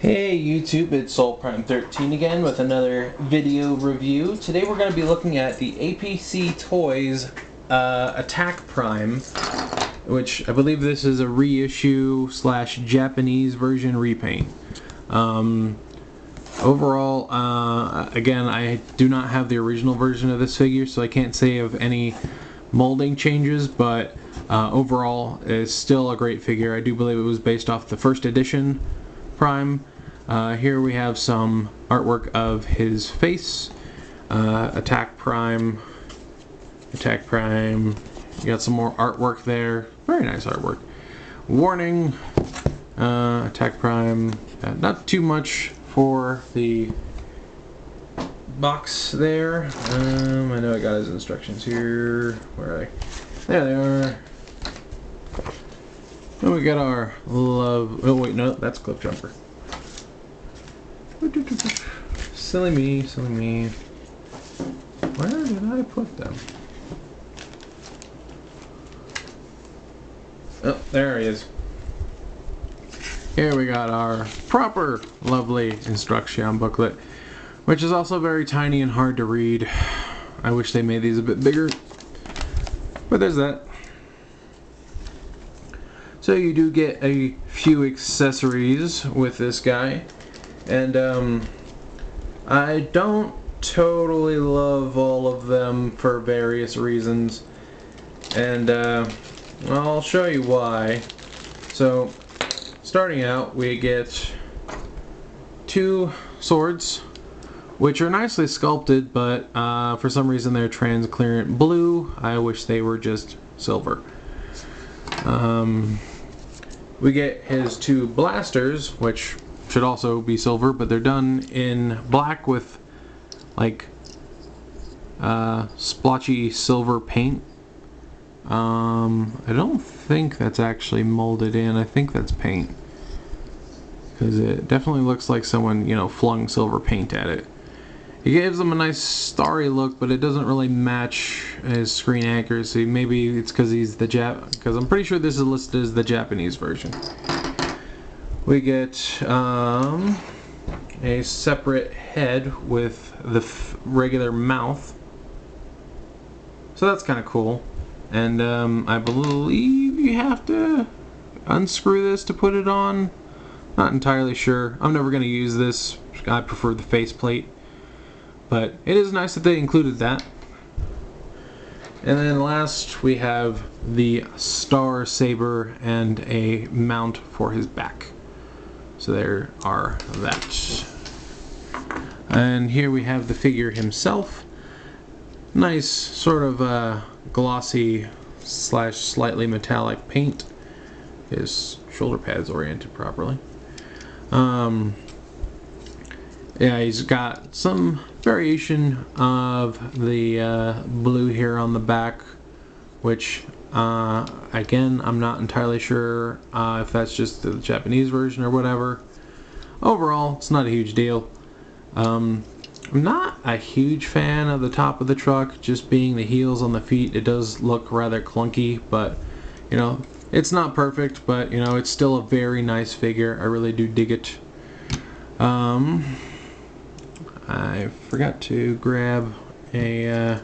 Hey YouTube, it's SoulPrime13 again with another video review. Today we're going to be looking at the APC Toys Attack Prime, which I believe this is a reissue / Japanese version repaint. Overall, again, I do not have the original version of this figure, so I can't say of any molding changes, but overall it's still a great figure. I do believe it was based off the first edition Prime. Here we have some artwork of his face. Attack Prime. You got some more artwork there. Very nice artwork. Warning. Attack Prime. Not too much for the box there. I know I got his instructions here. Where are they? There they are. And we got our love. Oh wait, no, that's Cliff Jumper. Silly me, silly me. Where did I put them? Oh, there he is. Here we got our proper lovely instruction booklet, which is also very tiny and hard to read. I wish they made these a bit bigger, but there's that. So you do get a few accessories with this guy, and I don't totally love all of them for various reasons, and I'll show you why. So starting out, we get two swords, which are nicely sculpted, but for some reason they're transparent blue. I wish they were just silver. We get his two blasters, which should also be silver, but they're done in black with like splotchy silver paint. I don't think that's actually molded in. I think that's paint, because it definitely looks like someone, you know, flung silver paint at it. It gives them a nice starry look, but it doesn't really match his screen accuracy. Maybe it's because he's the because I'm pretty sure this is listed as the Japanese version. We get a separate head with the regular mouth, so that's kind of cool. And I believe you have to unscrew this to put it on. Not entirely sure. I'm never going to use this. I prefer the faceplate. But it is nice that they included that. And then last we have the Star Saber and a mount for his back. So there are that. And here we have the figure himself. Nice sort of glossy / slightly metallic paint. His shoulder pads oriented properly. Yeah, he's got some variation of the blue here on the back, which again, I'm not entirely sure if that's just the Japanese version or whatever. Overall, it's not a huge deal. I'm not a huge fan of the top of the truck, just being the heels on the feet. It does look rather clunky, but you know, it's not perfect, but you know, it's still a very nice figure. I really do dig it. I forgot to grab a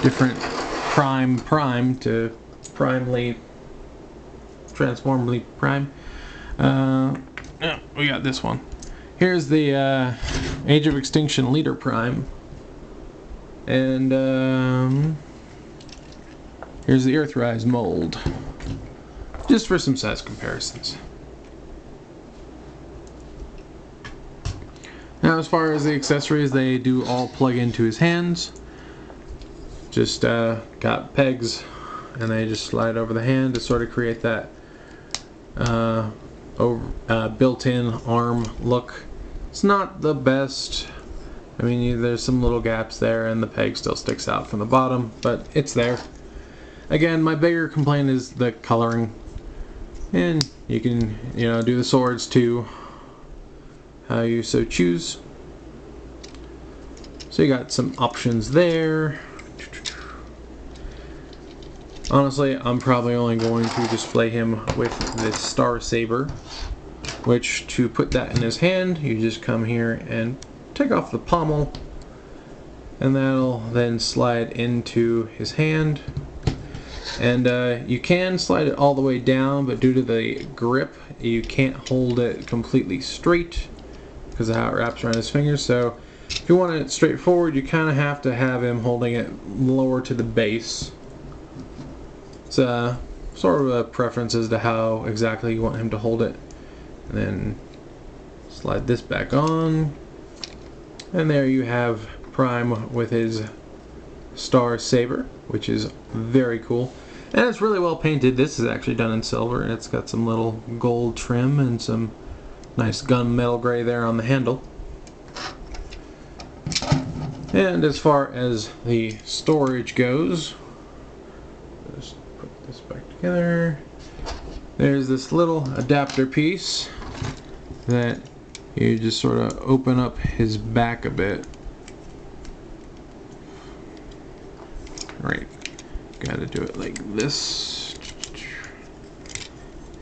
different Prime to Transformably Prime. Yeah, we got this one. Here's the Age of Extinction Leader Prime. And here's the Earthrise mold. Just for some size comparisons. Now, as far as the accessories, they do all plug into his hands. Just got pegs, and they just slide over the hand to sort of create that built-in arm look. It's not the best. I mean, there's some little gaps there, and the peg still sticks out from the bottom, but it's there. Again, my bigger complaint is the coloring, and you can, you know, do the swords too, how you so choose. So you got some options there. Honestly, I'm probably only going to display him with this Star Saber. which to put that in his hand, you just come here and take off the pommel, and that'll then slide into his hand. And you can slide it all the way down, but due to the grip, you can't hold it completely straight because of how it wraps around his fingers. So if you want it straight forward, you kind of have to have him holding it lower to the base. It's sort of a preference as to how exactly you want him to hold it. And then slide this back on, and there you have Prime with his Star Saber, which is very cool. And it's really well painted. This is actually done in silver, and it's got some little gold trim and some nice gunmetal gray there on the handle. And as far as the storage goes, just put this back together. There's this little adapter piece that you just sort of open up his back a bit. Right, gotta do it like this.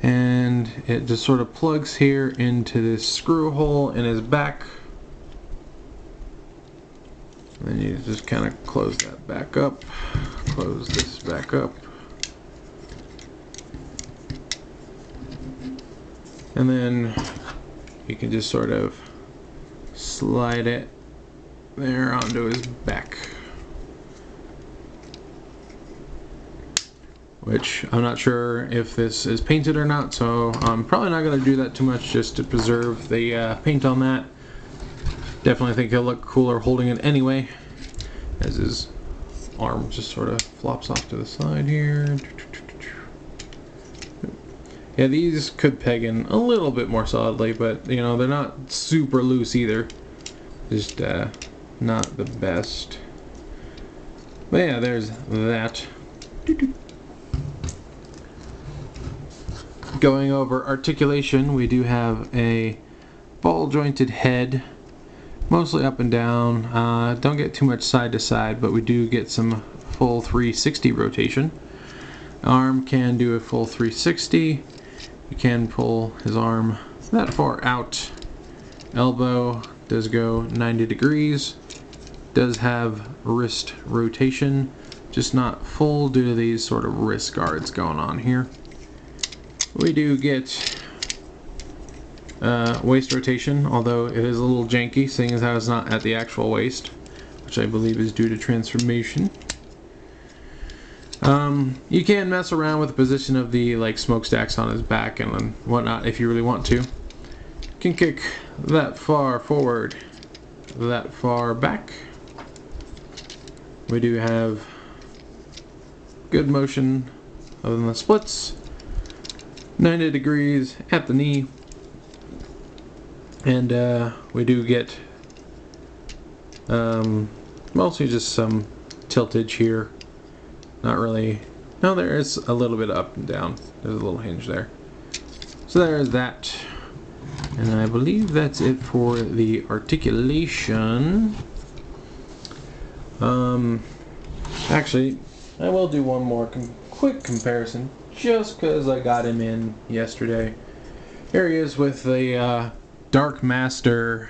And it just sort of plugs here into this screw hole in his back. And then you just kind of close that back up, close this back up. And then you can just sort of slide it there onto his back. Which I'm not sure if this is painted or not, so I'm probably not going to do that too much just to preserve the paint on that. Definitely think he'll look cooler holding it anyway, as his arm just sort of flops off to the side here. Yeah, these could peg in a little bit more solidly, but you know, they're not super loose either. Just not the best. But yeah, there's that. Going over articulation, we do have a ball jointed head, mostly up and down. Don't get too much side to side, but we do get some full 360 rotation. Arm can do a full 360. You can pull his arm that far out. Elbow does go 90 degrees. Does have wrist rotation, just not full due to these sort of wrist guards going on here. We do get waist rotation, although it is a little janky, seeing as how it's not at the actual waist, which I believe is due to transformation. You can mess around with the position of the smokestacks on his back and whatnot if you really want to. You can kick that far forward, that far back. We do have good motion other than the splits. 90 degrees at the knee, and we do get mostly just some tiltage here. Not really. No, there is a little bit up and down. There's a little hinge there. So there's that, and I believe that's it for the articulation. Actually, I will do one more quick comparison, just because I got him in yesterday. Here he is with the Dark Master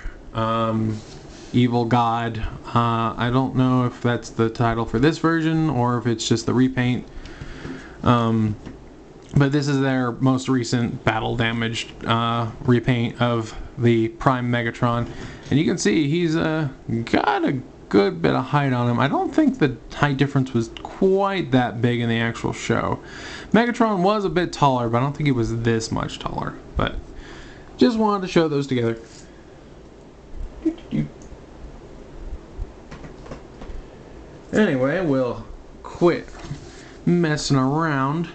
Evil God. I don't know if that's the title for this version or if it's just the repaint. But this is their most recent battle damaged repaint of the Prime Megatron. And you can see he's got a good bit of height on him. I don't think the height difference was quite that big in the actual show. Megatron was a bit taller, but I don't think he was this much taller. But just wanted to show those together. Anyway, we'll quit messing around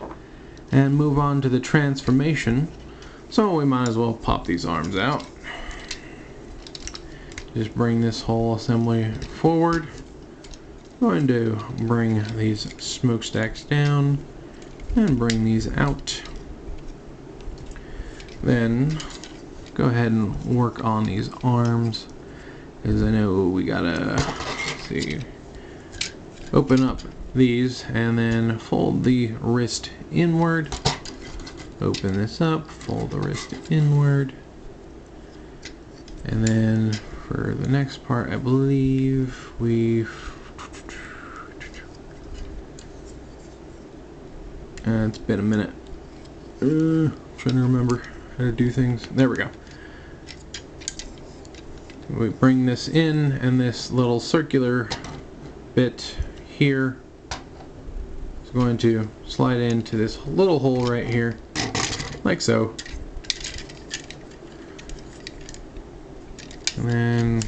and move on to the transformation. So we might as well pop these arms out. Just bring this whole assembly forward. Going to bring these smokestacks down and bring these out. Then go ahead and work on these arms, as I know we gotta open up these and then fold the wrist inward. Open this up, fold the wrist inward, And then for the next part, I believe it's been a minute. Trying to remember how to do things. There we go. We bring this in, and this little circular bit here is going to slide into this little hole right here, like so. And then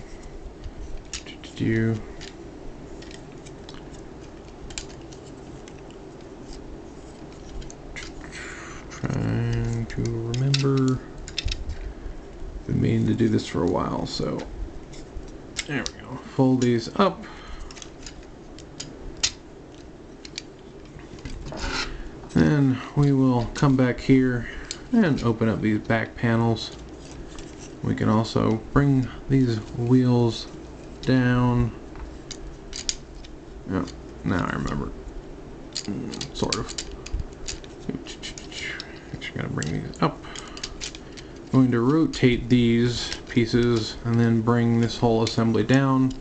trying to remember. Been meaning to do this for a while, so there we go. Fold these up. Then we will come back here and open up these back panels. We can also bring these wheels down. Oh, now I remember. Sort of. Actually, gotta bring these up. Going to rotate these pieces and then bring this whole assembly down.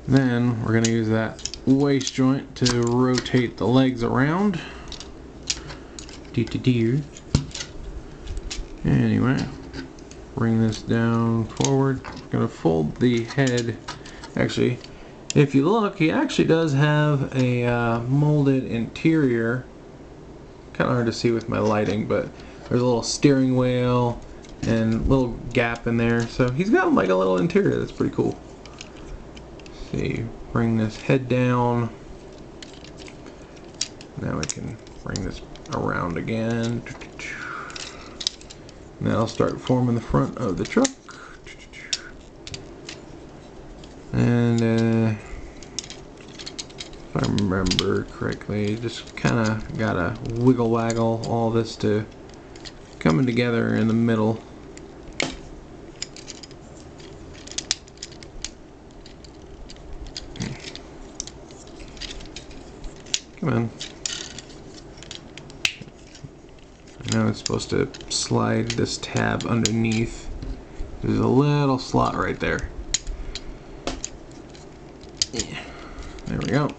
Then we're going to use that waist joint to rotate the legs around. Anyway, bring this down forward. I'm going to fold the head. Actually, if you look, he actually does have a molded interior. Kind of hard to see with my lighting, but there's a little steering wheel and a little gap in there. So he's got like a little interior that's pretty cool. See, bring this head down. Now we can bring this around again. Now I'll start forming the front of the truck. And if I remember correctly, just kind of gotta wiggle waggle all this to coming together in the middle. Come on. I know it's supposed to slide this tab underneath. There's a little slot right there. Yeah. There we go.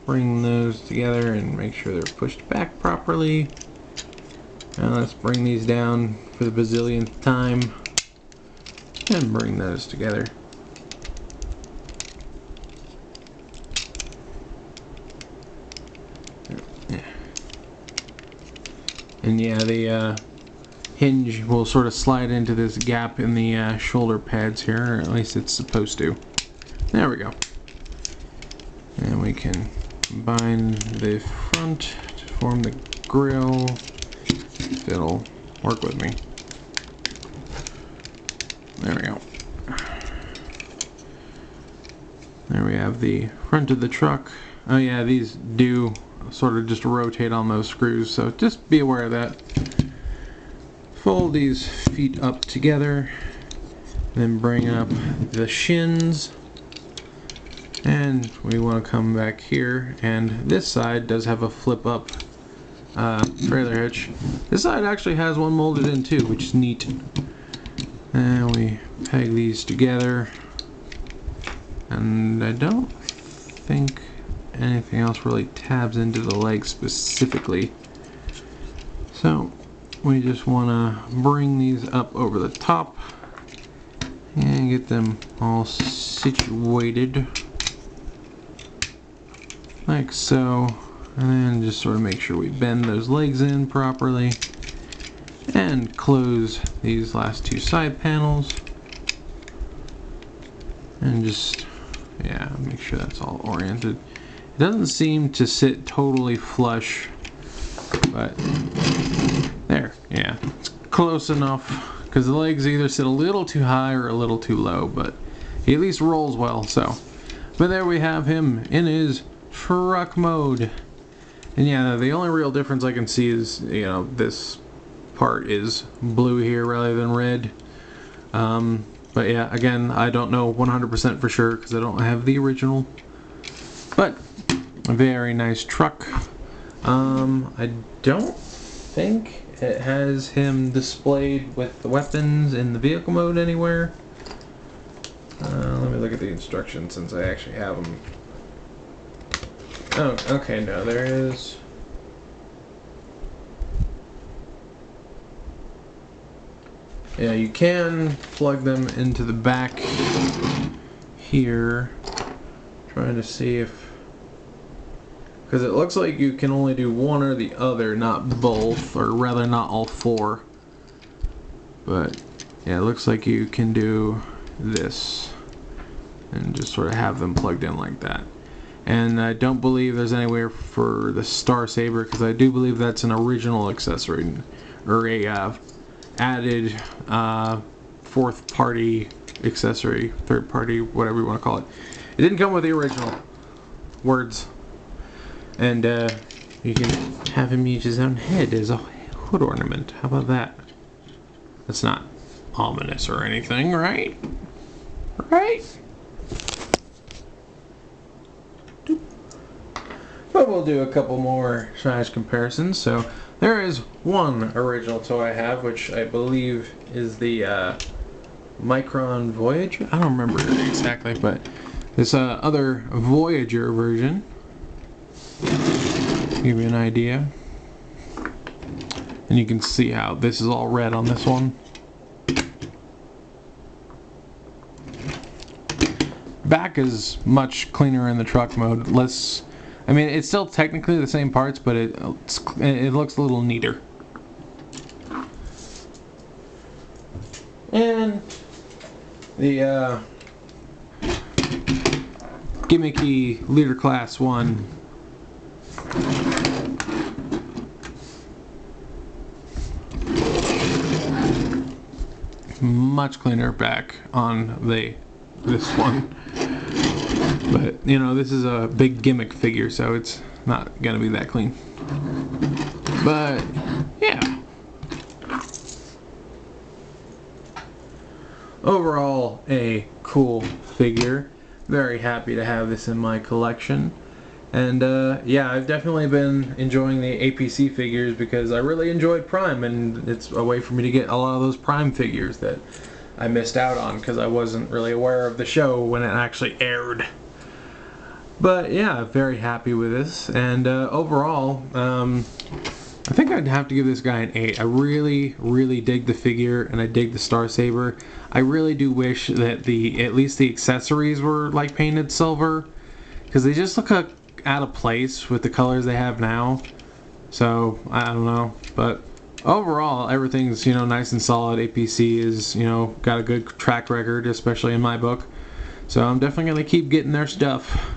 Bring those together and make sure they're pushed back properly. Now let's bring these down for the bazillionth time and bring those together. And yeah, the hinge will sort of slide into this gap in the shoulder pads here, or at least it's supposed to. There we go. And we can combine the front to form the grille. If it'll work with me. There we go. There we have the front of the truck. Oh yeah, these do sort of just rotate on those screws, so just be aware of that. Fold these feet up together, then bring up the shins, and we want to come back here, and this side does have a flip up trailer hitch. This side actually has one molded in too, which is neat. And we peg these together, and I don't think anything else really tabs into the leg specifically. So we just want to bring these up over the top and get them all situated like so, and then just sort of make sure we bend those legs in properly and close these last two side panels and just, yeah, make sure that's all oriented. It doesn't seem to sit totally flush, but there, yeah, it's close enough, because the legs either sit a little too high or a little too low, but he at least rolls well. So, but there we have him in his truck mode. And yeah, the only real difference I can see is, you know, this part is blue here rather than red. But yeah, again, I don't know 100% for sure because I don't have the original. But a very nice truck. I don't think it has him displayed with the weapons in the vehicle mode anywhere. Let me look at the instructions since I actually have them. Oh, okay, no, there is. Yeah, you can plug them into the back here. Trying to see if, because it looks like you can only do one or the other, not both, or rather not all four. But yeah, it looks like you can do this and just sort of have them plugged in like that. And I don't believe there's anywhere for the Star Saber, because I do believe that's an original accessory, or a added fourth party accessory, third party, whatever you want to call it. It didn't come with the original words. And you can have him use his own head as a hood ornament. How about that? That's not ominous or anything, right? Right? But we'll do a couple more size comparisons. So there is one original toy I have, which I believe is the Micron Voyager. I don't remember exactly, but this other Voyager version. Give you an idea. And you can see how this is all red on this one. Back is much cleaner in the truck mode. Less, I mean, it's still technically the same parts, but it looks a little neater. And the gimmicky Leader Class 1. Much cleaner back on this one. But, you know, this is a big gimmick figure, so it's not gonna be that clean. But, yeah. Overall, a cool figure. Very happy to have this in my collection. And yeah, I've definitely been enjoying the APC figures because I really enjoyed Prime, and it's a way for me to get a lot of those Prime figures that I missed out on because I wasn't really aware of the show when it actually aired. But yeah, very happy with this, and overall, I think I'd have to give this guy an 8. I really, really dig the figure, and I dig the Star Saber. I really do wish that at least the accessories were like painted silver, because they just look out of place with the colors they have now. So I don't know, but overall everything's, you know, nice and solid. APC is, you know, got a good track record, especially in my book. So I'm definitely gonna keep getting their stuff.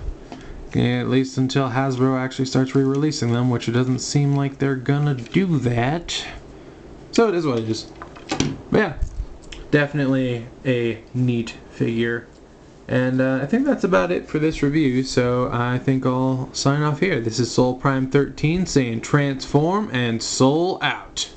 At least until Hasbro actually starts re-releasing them, which it doesn't seem like they're gonna do that. So it is what it is. But yeah, definitely a neat figure. And I think that's about it for this review, so I think I'll sign off here. This is Soul Prime 13 saying transform and soul out.